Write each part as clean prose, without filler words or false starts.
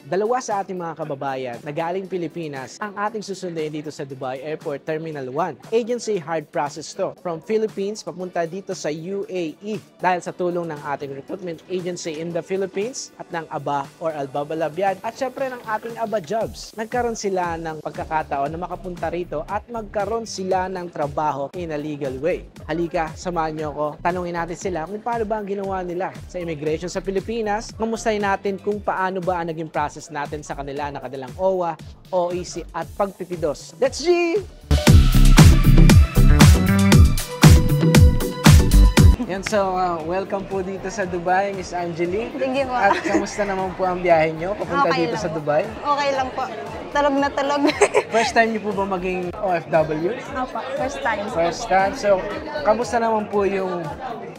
Dalawa sa ating mga kababayan na galing Pilipinas ang ating susundin dito sa Dubai Airport Terminal 1. Agency hard process to. From Philippines papunta dito sa UAE dahil sa tulong ng ating recruitment agency in the Philippines at ng ABA or Albabalabyad at syempre ng ating ABA Jobs. Nagkaroon sila ng pagkakataon na makapunta rito at magkaroon sila ng trabaho in a legal way. Halika, samahan niyo ako. Tanungin natin sila kung paano ba ang ginawa nila sa immigration sa Pilipinas. Kamustahin natin kung paano ba ang naging process natin sa kanila na kanilang OWA, OEC at pagtitidos. Let's G! Yan, so welcome po dito sa Dubai, Miss Angeli. Thank you po. At kamusta naman po ang biyahe nyo papunta dito sa Dubai? Okay lang po. Tulog na tulog. First time niyo po ba maging OFW? Opo, first time. First time. So, kamusta naman po yung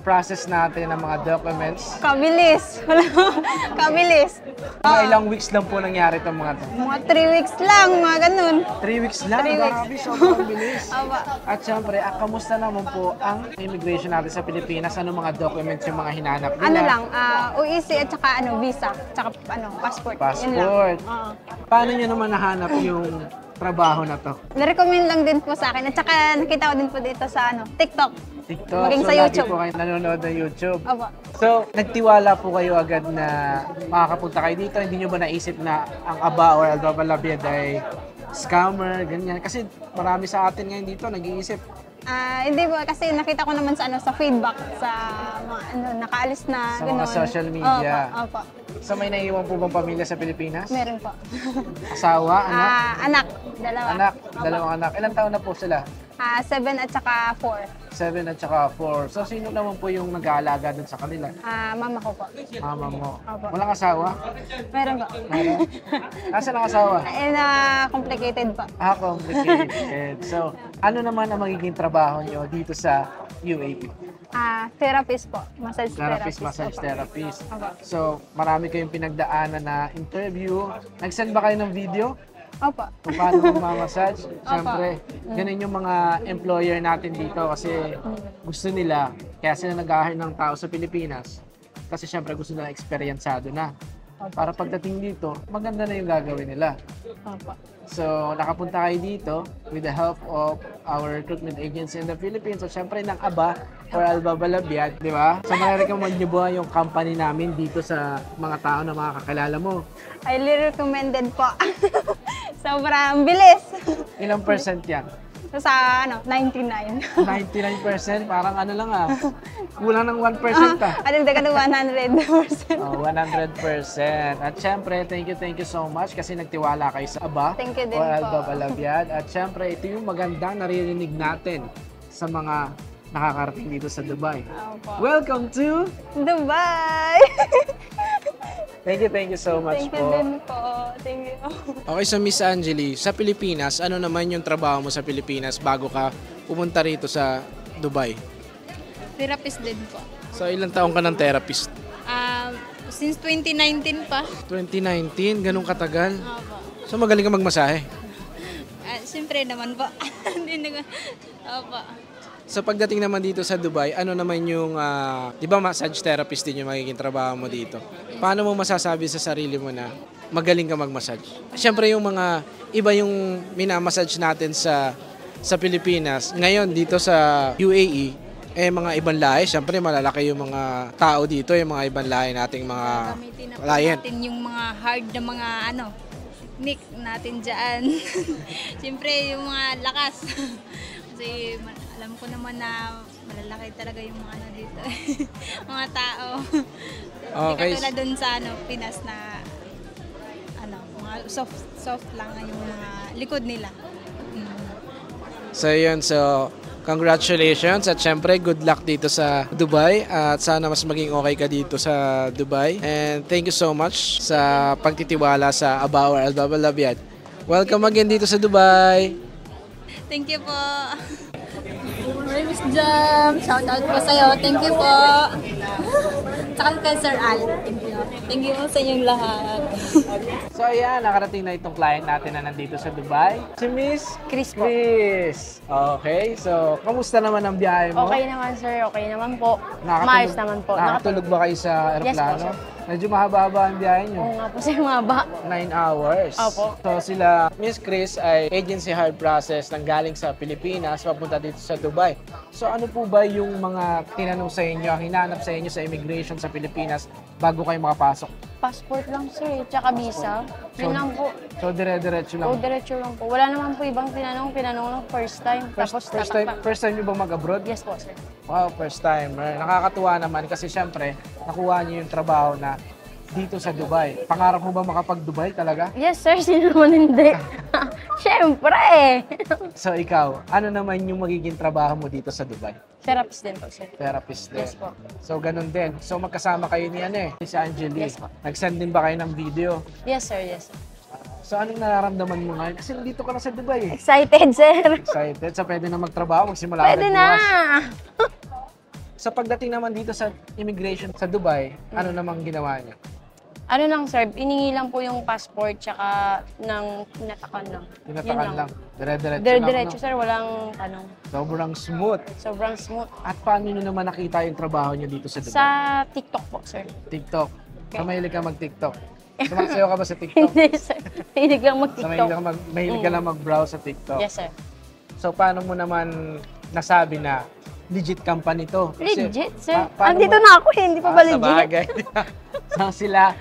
process natin ng mga documents? Kabilis. Kabilis. Mga ilang weeks lang po nangyari itong mga to? Mga 3 weeks lang, mga ganun. 3 weeks lang? 3 weeks. Grabe, sobrang bilis. Opo. At syempre, kamusta naman po ang immigration natin sa Pilipinas? Ano mga documents yung mga hinanap nila? Ano lang, OEC at saka visa, tsaka passport. Yun lang. Passport. Paano nyo naman nahanap yung trabaho na to? Narecommend lang din po sa akin. At saka nakita ko din po dito sa TikTok. TikTok. Maging So, sa YouTube. lagi po kayo nanonood ng YouTube. Opo. So, nagtiwala po kayo agad na makakapunta kayo dito. Hindi nyo ba naisip na ang ABA or Albabalabyad ay scammer, ganyan? Kasi marami sa atin ngayon dito nag-iisip. Hindi po, kasi nakita ko naman sa feedback sa mga nakaalis na Sa ganun. mga social media. Opo. So, may naiiwan po bang pamilya sa Pilipinas? Meron po. Asawa, anak? Anak, dalawa. Anak, Opo. dalawang anak. Ilang taon na po sila? 7 at saka 4. 7 at saka 4. So, sino naman po yung nag-aalaga dun sa kanila? Mama ko po. Mama mo. Opo. Walang asawa? Meron po. Meron? Nasaan ang asawa? Complicated pa. Complicated. So, ano naman ang magiging trabaho nyo dito sa UAE? Therapist po. Massage therapist. Massage Opo. therapist. Opo. So, marami kayong pinagdaanan na interview. Nag-send ba kayo ng video? Opo. Kung paano mag-massage? Siyempre, ganun yung mga employer natin dito kasi gusto nila, kaya sila nag-ahire ng tao sa Pilipinas. Kasi siyempre gusto nila eksperyensado na. Para pagdating dito, maganda na yung gagawin nila. Opo. So, nakapunta kayo dito with the help of our recruitment agency in the Philippines. So, syempre ng ABA or Albabalabyad, di ba? So, marirecommend nyo ba yung company namin dito sa mga tao na makakakilala mo? Highly recommended po. Sobrang bilis. Ilang percent yan? Sa 99. 99%? Parang ano lang kulang ng 1% Dagdagan ng 100%. Oh, 100%. At syempre, thank you so much kasi nagtiwala kayo sa ABA Thank you din o po. Albabalabyad. At syempre, ito yung magandang naririnig natin sa mga nakakarating dito sa Dubai. Opo. Welcome to Dubai! Thank you so much Thank you po. din po. Thank you. Okay, so Miss Angeli, sa Pilipinas, ano naman yung trabaho mo sa Pilipinas bago ka pumunta rito sa Dubai? Therapist din po. So, ilang taong ka ng therapist? Since 2019 pa. 2019, ganun katagal? Opo. So, magaling ka magmasahe? Siyempre naman po. Opo. Sa pagdating naman dito sa Dubai, ano naman yung, di ba massage therapist din yung magiging trabaho mo dito? Paano mo masasabi sa sarili mo na magaling ka mag-massage? Siyempre yung mga, iba yung minamassage natin sa Pilipinas. Ngayon dito sa UAE, mga ibang lahi, siyempre malalaki yung mga tao dito, yung mga ibang lahi nating mga Gamitin na po client. natin yung mga hard na mga nick natin dyan. Siyempre yung mga lakas. Kasi alam ko naman na malalaki talaga yung mga dito. Mga tao. Okay. Hindi katulad dun sa Pinas na mga soft lang yung mga likod nila. So yun, so congratulations at syempre good luck dito sa Dubai at sana mas maging okay ka dito sa Dubai. And thank you so much sa pagtitiwala sa ABA or Albabalabyad. Welcome again dito sa Dubai. Thank you po. Miss Jam, shout out po sa'yo. Thank you po. Tsaka kay Sir Al. Thank you. Thank you sa inyong lahat. So ayan, nakarating na itong client natin na nandito sa Dubai. Si Miss Chris po. Chris. Okay, so kamusta naman ang biyahe mo? Okay naman, sir. Okay naman po. Nakakatulog- Maayos naman po. Nakatulog ba kayo sa Yes po, aeroplano? sir. Medyo mahaba-haba ang biyahe nyo. Oo nga po, sir. Maba. 9 hours. Opo. So sila, Miss Chris ay agency hire process nang galing sa Pilipinas papunta dito sa Dubai. So ano po ba yung mga tinanong sa inyo, hinanap sa inyo sa immigration sa Pilipinas bago kayo makapasok? Passport lang, sir. Tsaka visa. Yun lang po. So dire-diretso lang. O, diretso lang po. Wala naman po ibang tinanong. Tinanong lang first time. Tapos First time nyo bang mag-abroad? Yes po, sir. Wow, first timer. Nakakatuwa naman kasi syempre, nakuha niyo yung trabaho na dito sa Dubai. Pangarap mo ba makapag-Dubai talaga? Yes, sir. Sino naman hindi? Siyempre. So ikaw, ano naman yung magiging trabaho mo dito sa Dubai? Therapist din po, sir. Therapist din. Yes po. So ganun din. So magkasama kayo ni si Angeli. Yes po. Nag-send din ba kayo ng video? Yes, sir. Yes, sir. So anong nararamdaman mo ngayon? Kasi nandito ka na sa Dubai eh. Excited, sir. Excited? So pwede na magtrabaho, magsimula Pwede agad na. bukas. Sa pagdating naman dito sa immigration sa Dubai, ano namang ginawa niyo? Ano lang, sir, iningi lang po yung passport tsaka ng tinatakan lang. Tinatakan lang. Dire-diretso lang. Dire-diretso, No? sir, walang tanong. Sobrang smooth. Sobrang smooth. At paano nyo naman nakita yung trabaho nyo dito sa Dubai? Sa TikTok po, sir. TikTok. So mahilig ka mag-TikTok. Sumasayaw ka ba sa TikTok? Hindi, sir. Mahilig lang So mag-TikTok. mahilig ka lang mag-browse sa TikTok. Yes, sir. So paano mo naman nasabi na legit company to? Kasi Legit, sir. paano Andito mo- na ako, hindi pa ba Sa legit? bagay. So sila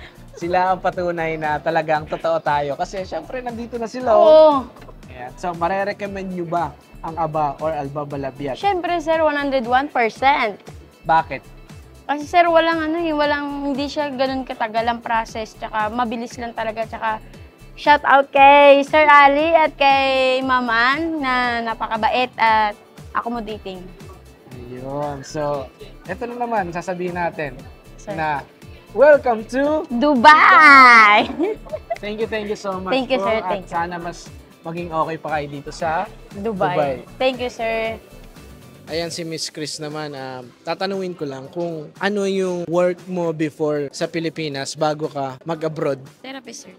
ang patunay na talagang totoo tayo. Kasi syempre nandito na sila. Oo. Ayan. So marirecommend nyo ba ang ABA or Albaba Labiat? Siyempre, sir, 101%. Bakit? Kasi, sir, hindi siya ganun katagal ang process. Tsaka, mabilis lang talaga. Tsaka, shout out kay Sir Ali at kay Maman na napakabait at accommodating. Ayun. So, eto na naman, sasabihin natin Sir. na welcome to Dubai! Thank you so much Thank you, po. sir. At Thank you. sana mas maging okay pa kayo dito sa Dubai. Dubai. Thank you, sir. Ayan si Miss Chris naman, tatanungin ko lang kung ano yung work mo before sa Pilipinas bago ka mag-abroad. Therapist, sir.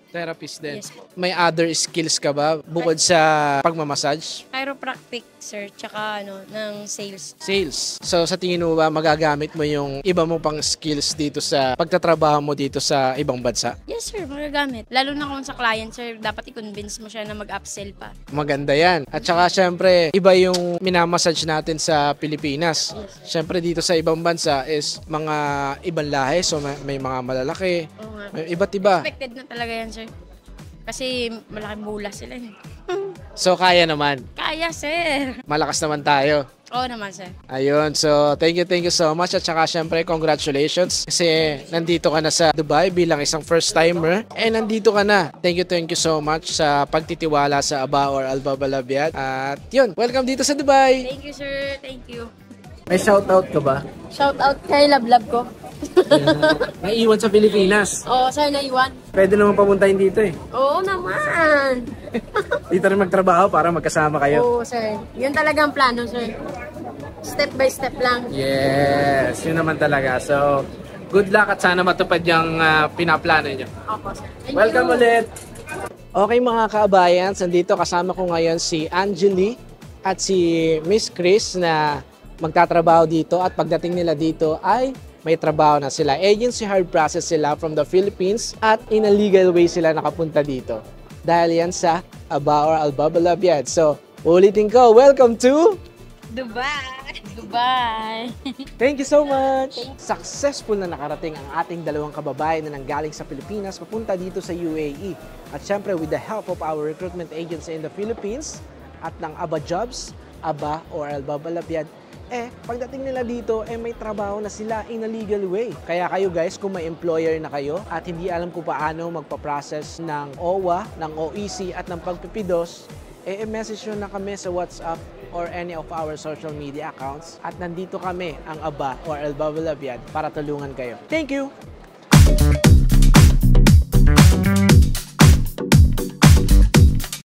Therapist din. Yes po. May other skills ka ba bukod sa pagmamassage? Chiropractic, sir. Tsaka, ng sales. Sales. So sa tingin mo ba magagamit mo yung iba mo pang skills dito sa pagtatrabaho mo dito sa ibang bansa? Yes, sir. Magagamit. Lalo na kung sa client, sir, dapat i-convince mo siya na mag-upsell pa. Maganda yan. At saka syempre, iba yung minamassage natin sa Pilipinas. Syempre dito sa ibang bansa is mga ibang lahi. So may mga malalaki, Oo nga. may iba't iba. Expected na talaga yan, sir. Kasi malaking bula sila. So kaya naman. Kaya, sir. Malakas naman tayo. Oo naman, sir. Ayun, so thank you so much at saka syempre congratulations kasi nandito ka na sa Dubai bilang isang first timer and nandito ka na. Thank you so much sa pagtitiwala sa ABA or Albaba Labiat at yun, welcome dito sa Dubai. Thank you, sir. Thank you. May shoutout ka ba? Shout out kay Lablab ko. Naiiwan sa Pilipinas. Oo, sir, naiwan. Pwede naman papuntahin dito eh. Oo naman. Dito rin magtrabaho para magkasama kayo. Oo, sir. Yun talagang plano, sir. Step by step lang. Yes, yun naman talaga. So, good luck at sana matupad yung pinaplano nyo. Opo, sir. Thank Welcome you. ulit! Okay mga kabayan, nandito kasama ko ngayon si Angeli at si Miss Chris na magtatrabaho dito at pagdating nila dito ay may trabaho na sila. Agency hire process sila from the Philippines at in a legal way sila nakapunta dito. Dahil yan sa ABA or Albaba Labiat. So, ulitin ko, welcome to Dubai! Dubai. Thank you so much! Successful na nakarating ang ating dalawang kababayan na nanggaling sa Pilipinas papunta dito sa UAE. At syempre with the help of our recruitment agency in the Philippines at ng ABA Jobs, ABA or Albaba Labiat, pagdating nila dito, may trabaho na sila in a legal way. Kaya kayo guys, kung may employer na kayo at hindi alam kung paano magpa-process ng OWA, ng OEC at ng pagpipidos, message nyo na kami sa WhatsApp or any of our social media accounts at nandito kami ang ABA or Albaba Labiat para tulungan kayo. Thank you!